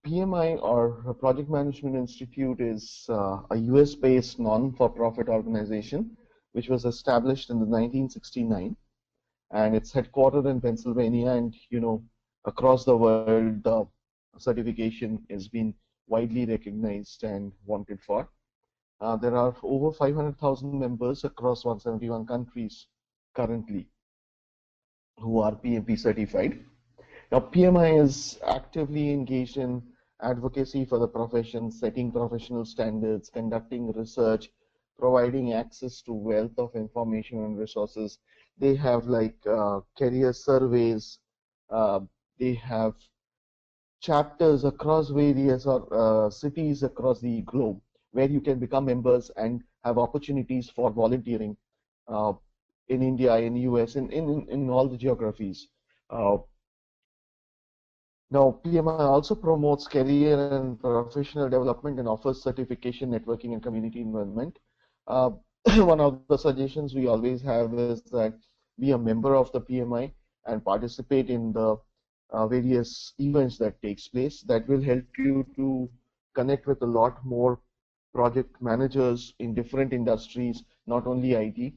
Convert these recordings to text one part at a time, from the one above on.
PMI, or Project Management Institute, is a US-based non-for-profit organization which was established in the 1969, and it's headquartered in Pennsylvania. And across the world, the certification is being widely recognized and wanted for. There are over 500,000 members across 171 countries currently who are PMP certified. Now, PMI is actively engaged in advocacy for the profession, setting professional standards, conducting research, providing access to wealth of information and resources. They have like career surveys. They have chapters across various cities across the globe where you can become members and have opportunities for volunteering uh, in India, in US, in all the geographies. Uh, Now, PMI also promotes career and professional development and offers certification, networking, and community involvement. Uh, One of the suggestions we always have is that be a member of the PMI and participate in the various events that takes place. That will help you to connect with a lot more project managers in different industries, not only IT,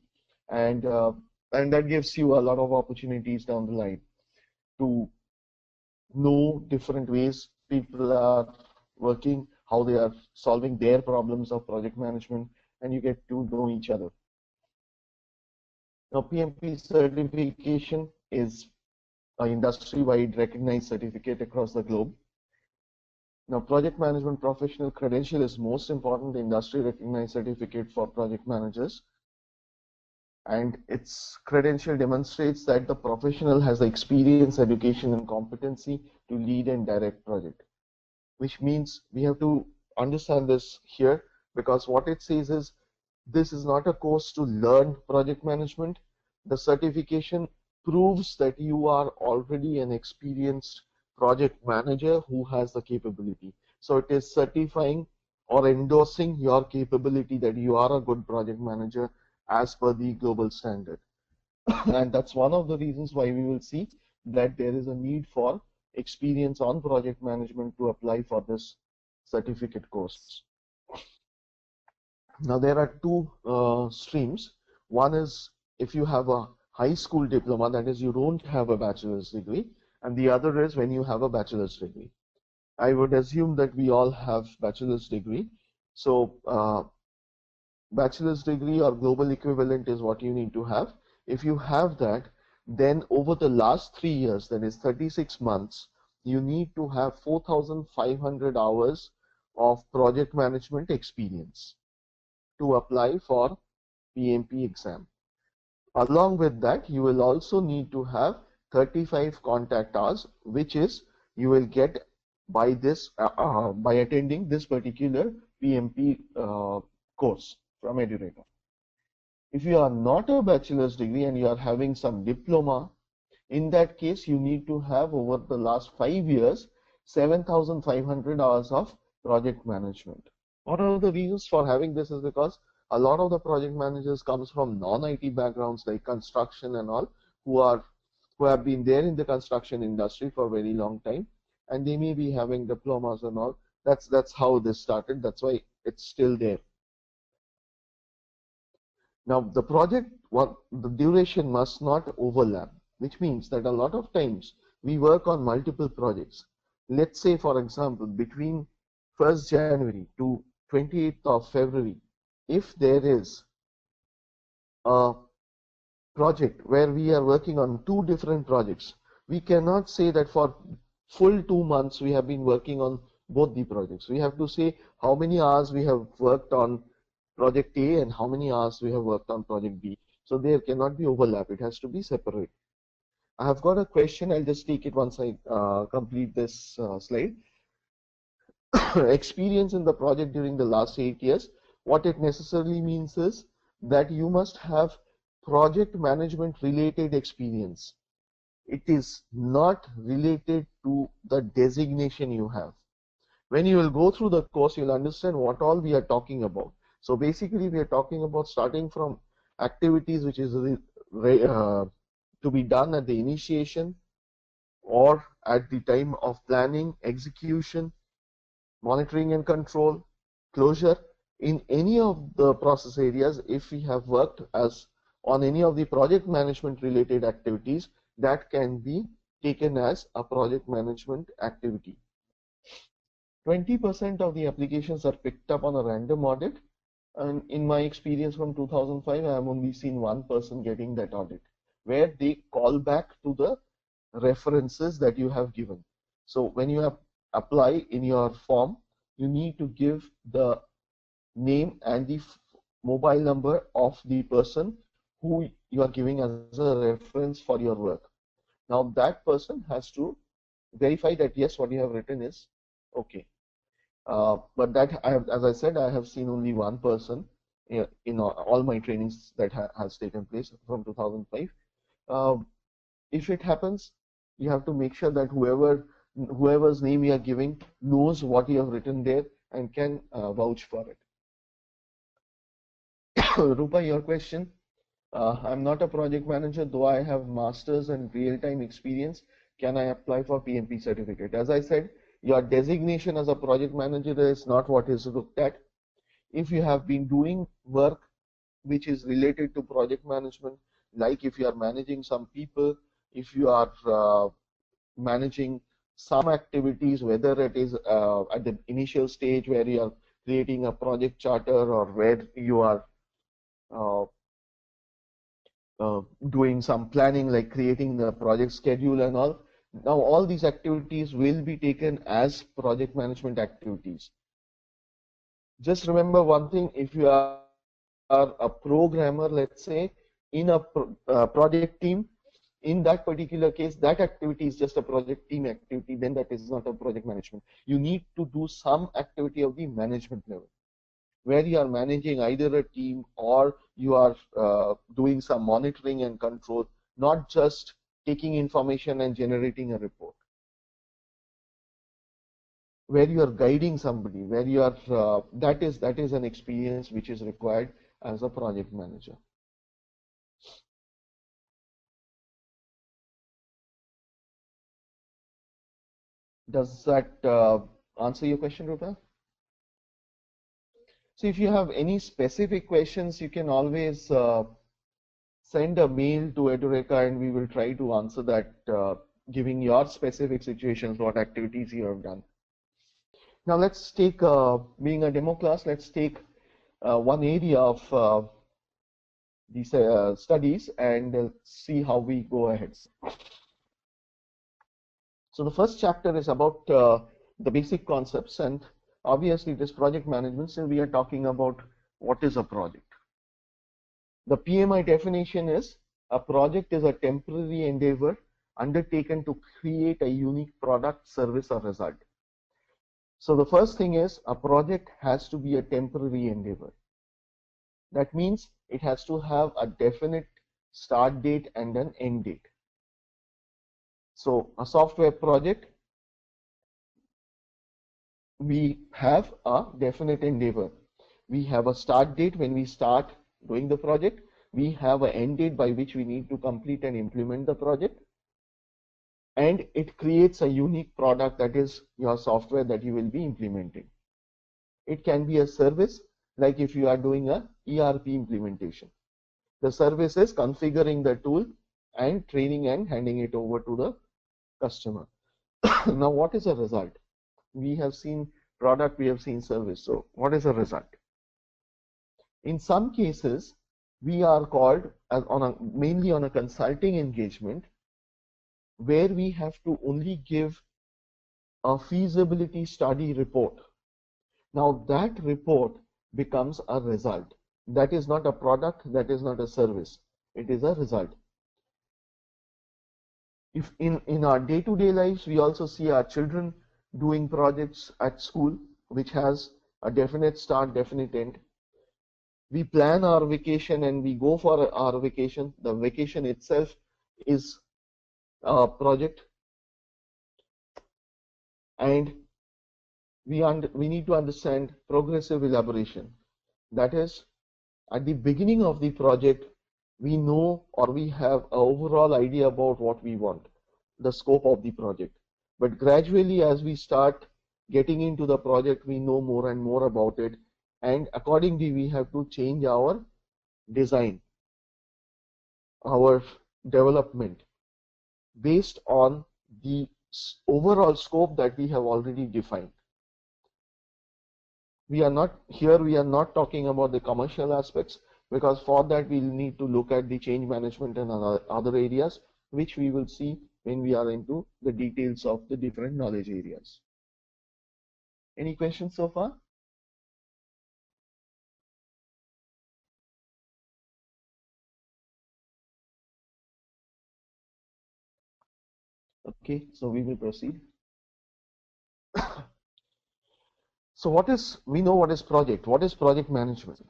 and uh, and that gives you a lot of opportunities down the line to know different ways people are working, how they are solving their problems of project management, and you get to know each other. Now, PMP certification is an industry-wide recognized certificate across the globe. Now, project management professional credential is most important industry recognized certificate for project managers, and its credential demonstrates that the professional has the experience, education, and competency to lead and direct project. Which means we have to understand this here, because what it says is this is not a course to learn project management. The certification proves that you are already an experienced project manager who has the capability. So it is certifying or endorsing your capability that you are a good project manager as per the global standard. And that's one of the reasons why we will see that there is a need for experience on project management to apply for this certificate course. Now, there are two streams. One is if you have a high school diploma, that is, you don't have a bachelor's degree, and the other is when you have a bachelor's degree. I would assume that we all have bachelor's degree. So, bachelor's degree or global equivalent is what you need to have. If you have that, then over the last 3 years, that is 36 months, you need to have 4,500 hours of project management experience to apply for PMP exam. Along with that, you will also need to have 35 contact hours, which is you will get by this by attending this particular PMP course from Edureka. If you are not a bachelor's degree and you are having some diploma, in that case you need to have over the last 5 years 7,500 hours of project management. One of the reasons for having this is because a lot of the project managers comes from non-IT backgrounds like construction and all, who have been there in the construction industry for a very long time, and they may be having diplomas and all. That's how this started. That's why it's still there. Now, the project, the duration must not overlap, which means that a lot of times we work on multiple projects. Let's say, for example, between 1st January to 28th of February, if there is a project where we are working on two different projects, we cannot say that for full 2 months we have been working on both the projects. We have to say how many hours we have worked on project A and how many hours we have worked on project B. So there cannot be overlap. It has to be separate. I have got a question. I'll just take it once I complete this slide. Experience in the project during the last 8 years. What it necessarily means is that you must have project management related experience. It is not related to the designation you have. When you will go through the course, you'll understand what all we are talking about. So basically, we are talking about starting from activities which is to be done at the initiation or at the time of planning, execution, monitoring and control, closure. In any of the process areas, if we have worked as on any of the project management related activities, that can be taken as a project management activity. 20% of the applications are picked up on a random audit, and in my experience from 2005, I have only seen one person getting that audit, where they call back to the references that you have given. So when you apply in your form, you need to give the name and the mobile number of the person who you are giving as a reference for your work. Now that person has to verify that yes, what you have written is okay. But that as I said, I have seen only one person in all my trainings that has taken place from 2005. If it happens, you have to make sure that whoever's name you are giving knows what you have written there and can vouch for it. Rupa, your question. I'm not a project manager, though I have masters and real-time experience. Can I apply for PMP certificate? As I said, your designation as a project manager is not what is looked at. If you have been doing work which is related to project management, like if you are managing some people, if you are managing some activities, whether it is at the initial stage where you are creating a project charter or where you are uh, doing some planning like creating the project schedule and all. Now all these activities will be taken as project management activities. Just remember one thing, if you are a programmer, let's say, in a project team, in that particular case, that activity is just a project team activity, then that is not a project management. You need to do some activity of the management level, where you are managing either a team or you are doing some monitoring and control, not just taking information and generating a report, where you are guiding somebody, where you are that is an experience which is required as a project manager. Does that answer your question, Rupa? So if you have any specific questions, you can always send a mail to Edureka and we will try to answer that, giving your specific situations, what activities you have done. Now let's take, being a demo class, let's take one area of these studies and see how we go ahead. So the first chapter is about the basic concepts, and obviously this project management, so we are talking about what is a project. The PMI definition is a project is a temporary endeavor undertaken to create a unique product, service, or result. So the first thing is a project has to be a temporary endeavor. That means it has to have a definite start date and an end date. So a software project, we have a definite endeavor. We have a start date when we start doing the project. We have an end date by which we need to complete and implement the project. And it creates a unique product, that is your software that you will be implementing. It can be a service, like if you are doing a ERP implementation. The service is configuring the tool and training and handing it over to the customer. Now what is a result? We have seen product, we have seen service. So what is a result? In some cases, we are called as mainly on a consulting engagement, where we have to only give a feasibility study report. Now that report becomes a result. That is not a product, that is not a service. It is a result. If in our day-to-day lives, we also see our children doing projects at school, which has a definite start, definite end. We plan our vacation and we go for our vacation. The vacation itself is a project, and we need to understand progressive elaboration. That is, at the beginning of the project, we know or we have an overall idea about what we want, the scope of the project. But gradually, as we start getting into the project, we know more and more about it, and accordingly we have to change our design, our development based on the overall scope that we have already defined. We are not talking about the commercial aspects, because for that we'll need to look at the change management and other areas, which we will see when we are into the details of the different knowledge areas. Any questions so far? Okay, so we will proceed. So we know what is project. What is project management?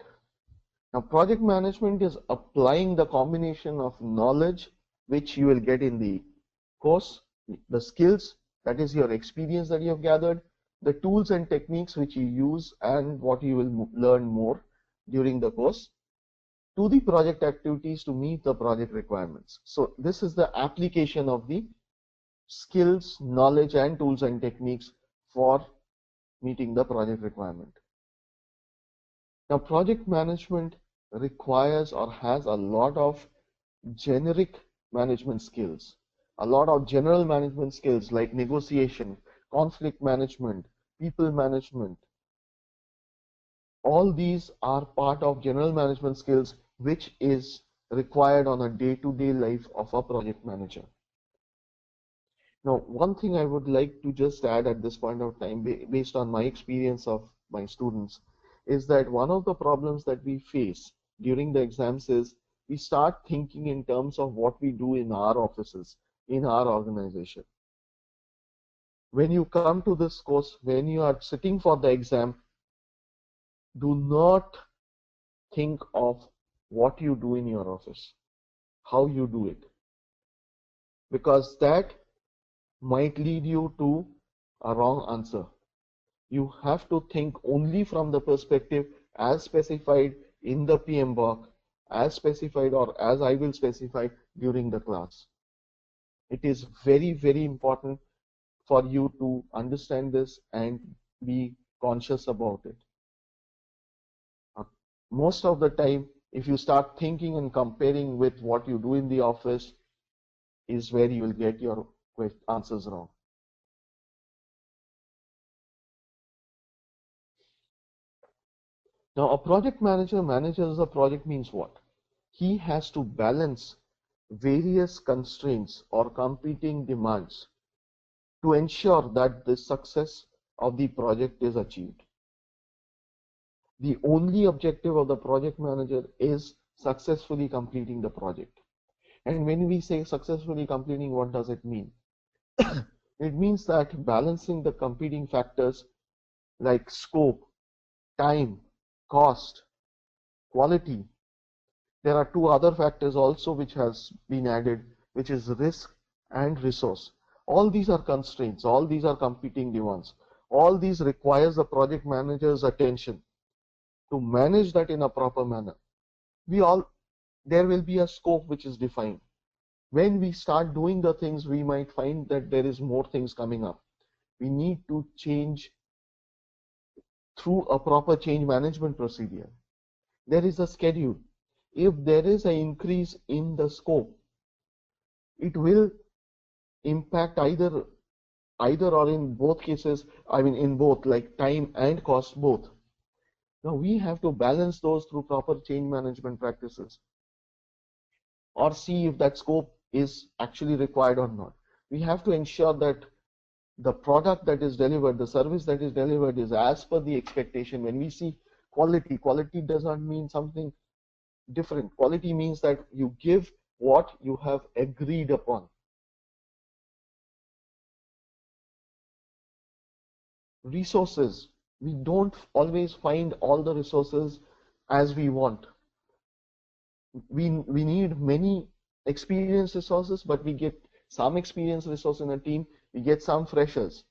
Now, project management is applying the combination of knowledge which you will get in the course, the skills, that is your experience that you have gathered, the tools and techniques which you use and what you will learn more during the course, to the project activities to meet the project requirements. So this is the application of the skills, knowledge and tools and techniques for meeting the project requirement. Now, project management requires or has a lot of generic management skills, a lot of general management skills like negotiation, conflict management, people management. All these are part of general management skills which is required on a day-to-day life of a project manager. Now, one thing I would like to just add at this point of time, based on my experience of my students, is that one of the problems that we face during the exams is we start thinking in terms of what we do in our offices, in our organization. When you come to this course, when you are sitting for the exam, do not think of what you do in your office, how you do it, because that might lead you to a wrong answer. You have to think only from the perspective as specified in the PMBOK, as specified or as I will specify during the class. It is very, very important for you to understand this and be conscious about it. Most of the time, if you start thinking and comparing with what you do in the office, is where you will get your answers wrong. Now, a project manager manages a project means what? He has to balance various constraints or competing demands to ensure that the success of the project is achieved. The only objective of the project manager is successfully completing the project. And when we say successfully completing, what does it mean? It means that balancing the competing factors like scope, time, cost, quality. There are two other factors also which has been added, which is risk and resource. All these are constraints, all these are competing demands. All these requires the project manager's attention to manage that in a proper manner. There will be a scope which is defined. When we start doing the things, we might find that there is more things coming up. We need to change through a proper change management procedure. There is a schedule. If there is an increase in the scope, it will impact either or in both cases, I mean in both, like time and cost both. Now we have to balance those through proper change management practices, or see if that scope is actually required or not. We have to ensure that the product that is delivered, the service that is delivered is as per the expectation. When we see quality does not mean something different. Quality means that you give what you have agreed upon. Resources. We don't always find all the resources as we want. We need many experienced resources, but we get some experienced resource in a team, we get some freshers,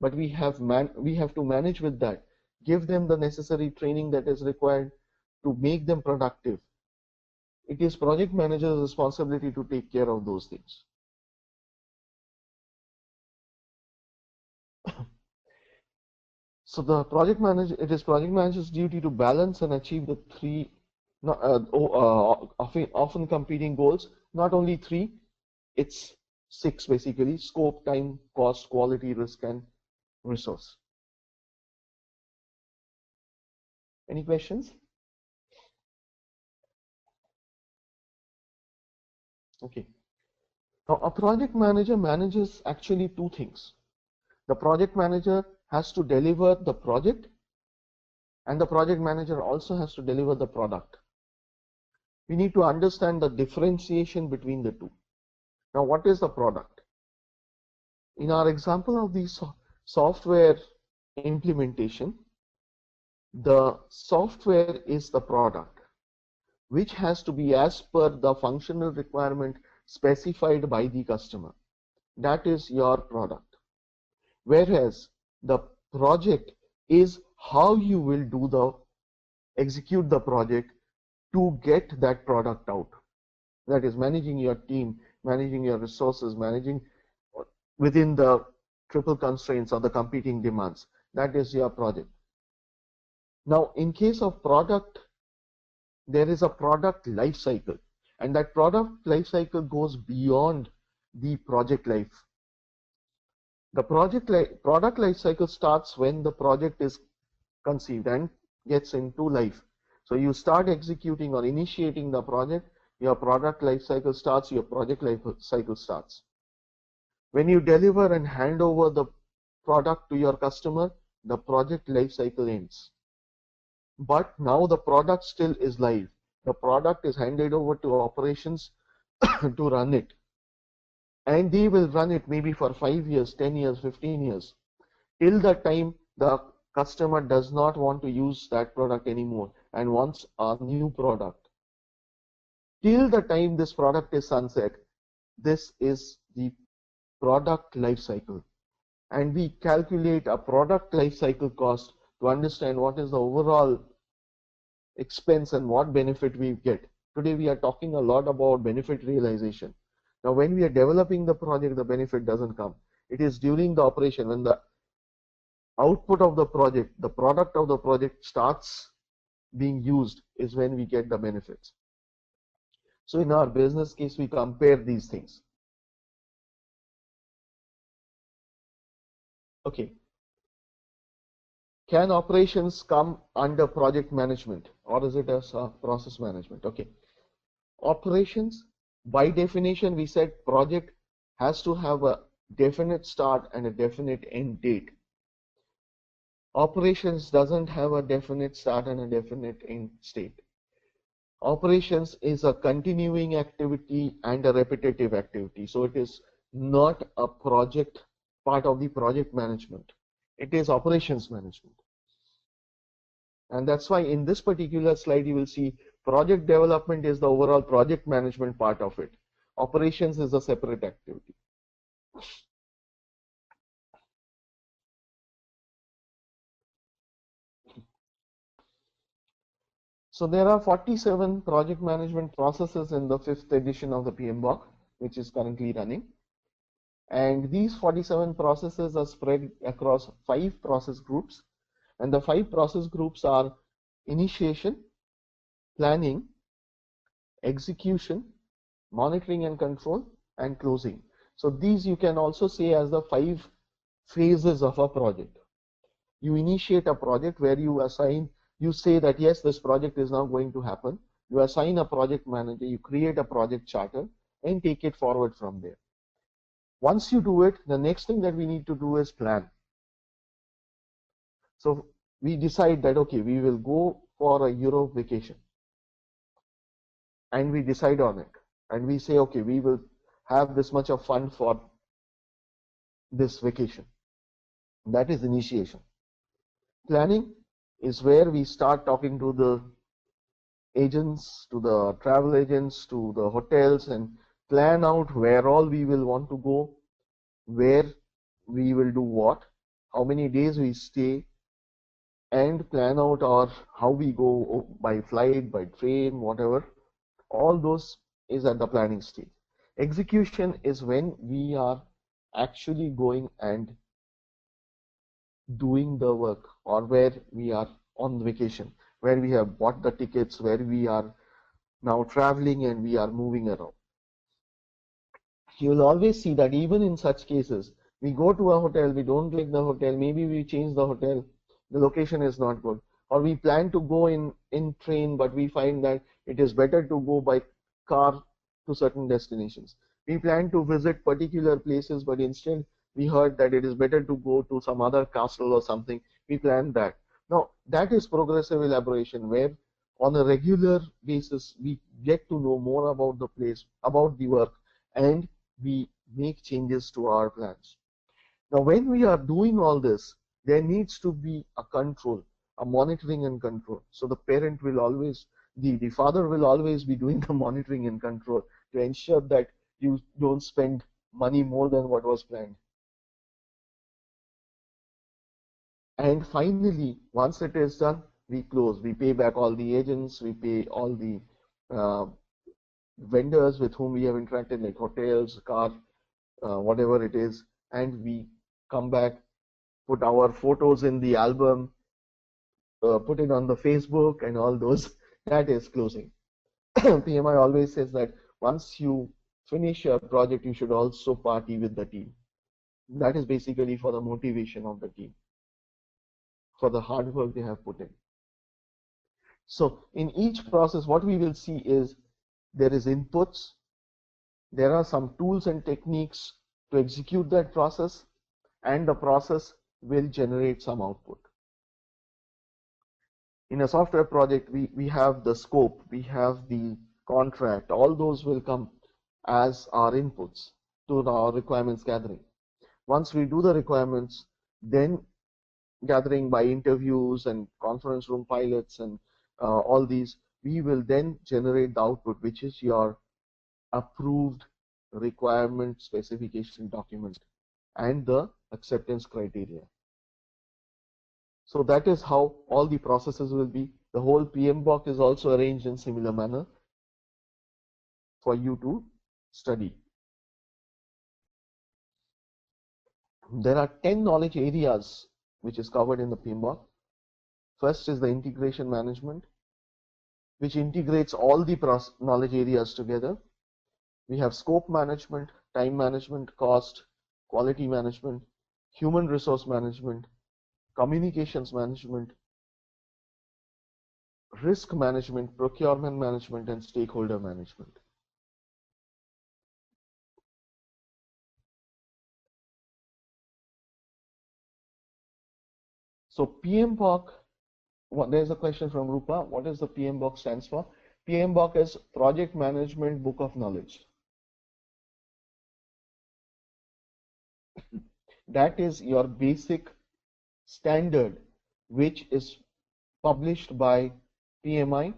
but we have to manage with that, give them the necessary training that is required to make them productive. It is project manager's responsibility to take care of those things. So the project manager, it is project manager's duty to balance and achieve the three, often competing goals. Not only three, it's six basically: scope, time, cost, quality, risk, and resource. Any questions? Okay. Now, a project manager manages actually two things. The project manager has to deliver the project, and the project manager also has to deliver the product. We need to understand the differentiation between the two. Now, what is the product? In our example of the software implementation, the software is the product, which has to be as per the functional requirement specified by the customer. That is your product. Whereas the project is how you will execute the project to get that product out. That is managing your team, managing your resources, managing within the triple constraints or the competing demands. That is your project. Now, in case of product, there is a product life cycle, and that product life cycle goes beyond the project life. The product life cycle starts when the project is conceived and gets into life. So you start executing or initiating the project, your product life cycle starts, your project life cycle starts. When you deliver and hand over the product to your customer, the project life cycle ends. But now the product still is live. The product is handed over to operations to run it. And they will run it maybe for 5 years, 10 years, 15 years, till the time the customer does not want to use that product anymore and wants a new product. Till the time this product is sunset, this is the product life cycle. And we calculate a product life cycle cost to understand what is the overall expense and what benefit we get. Today we are talking a lot about benefit realization. Now when we are developing the project, the benefit doesn't come. It is during the operation, when the output of the project, the product of the project starts being used, is when we get the benefits. So in our business case, we compare these things. Okay. Can operations come under project management, or is it as a process management? Okay. Operations, by definition, we said project has to have a definite start and a definite end date. Operations doesn't have a definite start and a definite end state. Operations is a continuing activity and a repetitive activity. So it is not a project part of the project management. It is operations management. And that's why in this particular slide you will see project development is the overall project management part of it. Operations is a separate activity. So there are 47 project management processes in the 5th edition of the PMBOK, which is currently running. And these 47 processes are spread across 5 process groups. And the 5 process groups are initiation, planning, execution, monitoring and control, and closing. So these you can also say as the 5 phases of a project. You initiate a project where you say that yes, this project is now going to happen. You assign a project manager, you create a project charter, and take it forward from there. Once you do it, the next thing that we need to do is plan. So we decide that, okay, we will go for a Europe vacation. And we decide on it. And we say, okay, we will have this much of fund for this vacation. That is initiation. Planning is where we start talking to the agents, to the travel agents, to the hotels, and plan out where all we will want to go, where we will do what, how many days we stay, and plan out how we go by flight, by train, whatever. All those is at the planning stage. Execution is when we are actually going and doing the work, or where we are on vacation, where we have bought the tickets, where we are now traveling and we are moving around. You will always see that even in such cases, we go to a hotel, we don't like the hotel, maybe we change the hotel, the location is not good, or we plan to go in train, but we find that it is better to go by car to certain destinations. We plan to visit particular places, but instead we heard that it is better to go to some other castle or something. We plan that. Now that is progressive elaboration, where on a regular basis we get to know more about the place, about the work, and we make changes to our plans. Now, when we are doing all this, there needs to be a control, a monitoring and control. So the parent will always, the father will always be doing the monitoring and control to ensure that you don't spend money more than what was planned. And finally, once it is done, we close. We pay back all the agents, we pay all the uh, vendors with whom we have interacted, like hotels, car, whatever it is, and we come back, put our photos in the album, put it on the Facebook and all those. That is closing. PMI always says that once you finish your project, you should also party with the team. That is basically for the motivation of the team, for the hard work they have put in. So in each process, what we will see is there is inputs, there are some tools and techniques to execute that process, and the process will generate some output. In a software project, we have the scope, we have the contract, all those will come as our inputs to our requirements gathering. Once we do the requirements, then gathering by interviews and conference room pilots and all these, we will then generate the output, which is your approved requirement specification document and the acceptance criteria. So that is how all the processes will be. The whole PMBOK is also arranged in similar manner for you to study. There are 10 knowledge areas which is covered in the PMBOK. First is the integration management, which integrates all the knowledge areas together. We have scope management, time management, cost, quality management, human resource management, communications management, risk management, procurement management, and stakeholder management. So PMBOK, there's a question from Rupa. What does the PMBOK stands for? PMBOK is Project Management Book of Knowledge. That is your basic standard, which is published by PMI,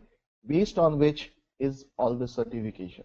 based on which is all the certification.